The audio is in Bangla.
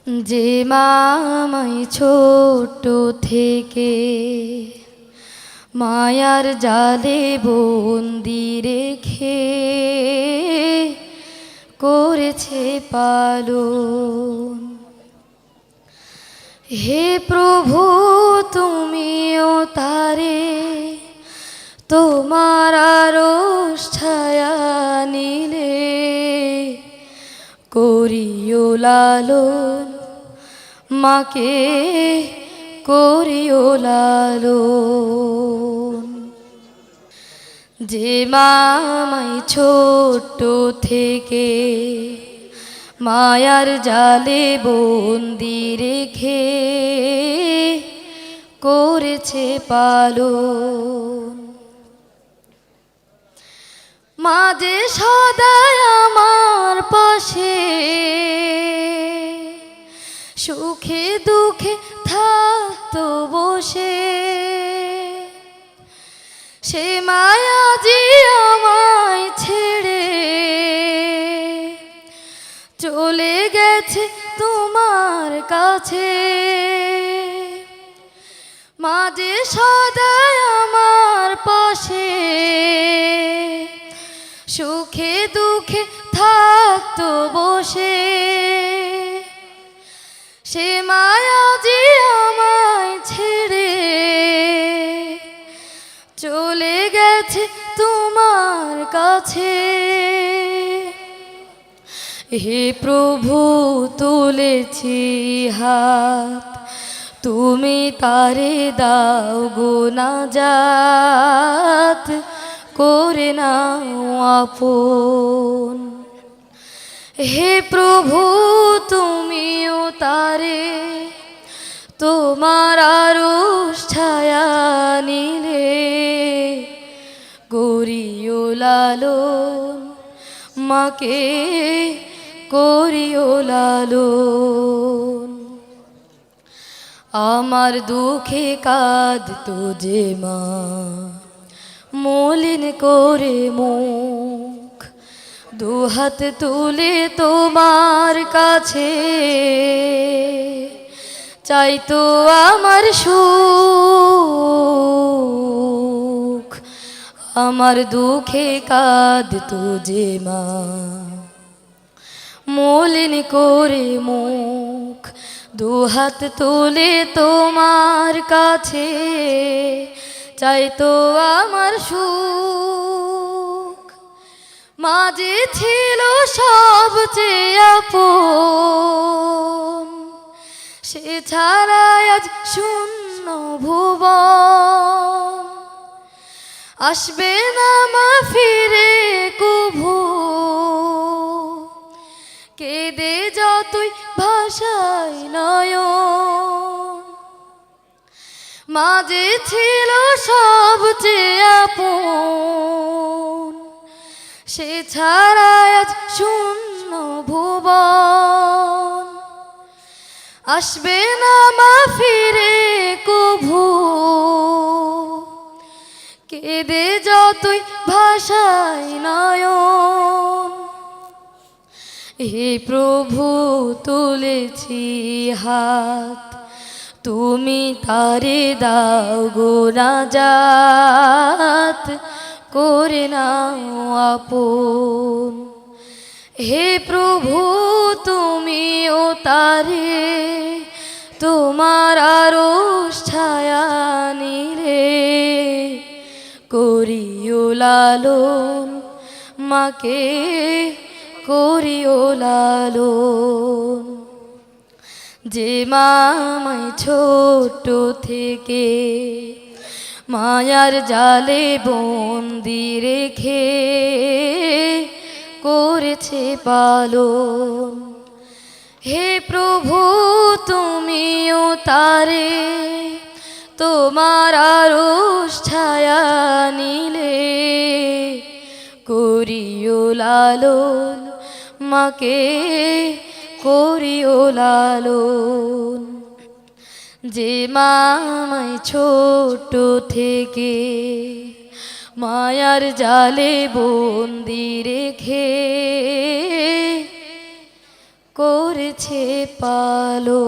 যে মামাই ছোট থেকে মায়ার জালে বন্দি রেখে করেছে পালন। হে প্রভু তুমিও তারে তোমার আরশ ছায়া নিলে করিও লালন, মাকে করিও লালন। যে মামাই ছোট থেকে মায়ার জালে বন্দি রেখে করেছে পালন। মাঝে সদাই আমার পাশে সুখে দুঃখে থাকতো বসে, সে মায়া যে আমায় ছেড়ে চলে গেছে তোমার কাছে। মাঝে সদাই আমার পাশে সুখে দুঃখে থাকতো বসে, সে মায়া যে আমায় ছেড়ে চলে গেছে তোমার কাছে। হে প্রভু তুলেছি হাত, তুমি তারে দাও গো নাজাত, করে নাও আপন। হে প্রভু তুমিও তারে তোমার আরশ ছায়া নিলে করিও লালন, মাকে করিও লালন। আমার দুঃখে কাঁদতো যে মা মলিন করে মুখ, দুহাত তুলে তোমার কাছে চাইতো আমার সুখ। আমার দুঃখে কাঁদতো যে মা মলিন করে মুখ, দুহাত তুলে তোমার কাছে চাইতো আমার সুখ। মাঝে ছিল সবচেয়ে আপন, সে ছাড়া আজ শূন্য ভুবন। আসবে না মা ফিরে কভু, কেঁদে যতই ভাষায় নয়ন। মাঝে ছিল সবচেয়ে আপন, সে ছাড়া আজ শূন্য ভুবন। আসবে না মা ফিরে কভু, কেঁদে যতই ভাষায় নয়ন। হে প্রভু তুলেছি হাত, তুমি তারে দাও গো নাজাত, করে নাও আপন। হে প্রভু তুমিও তারে তোমার আরশ ছায়া নিলে করিও লালন, মাকে করিও লালন। যে মামাই ছোট থেকে মায়ার জালে বন্দি রেখে করেছে পালন। হে প্রভু তুমিও তারে তোমার আরশ ছায়া নিলে করিও লালন, মাকে করিও লালন। যে মামাই ছোট থেকে মায়ার জালে বন্দি রেখে করেছে পালন।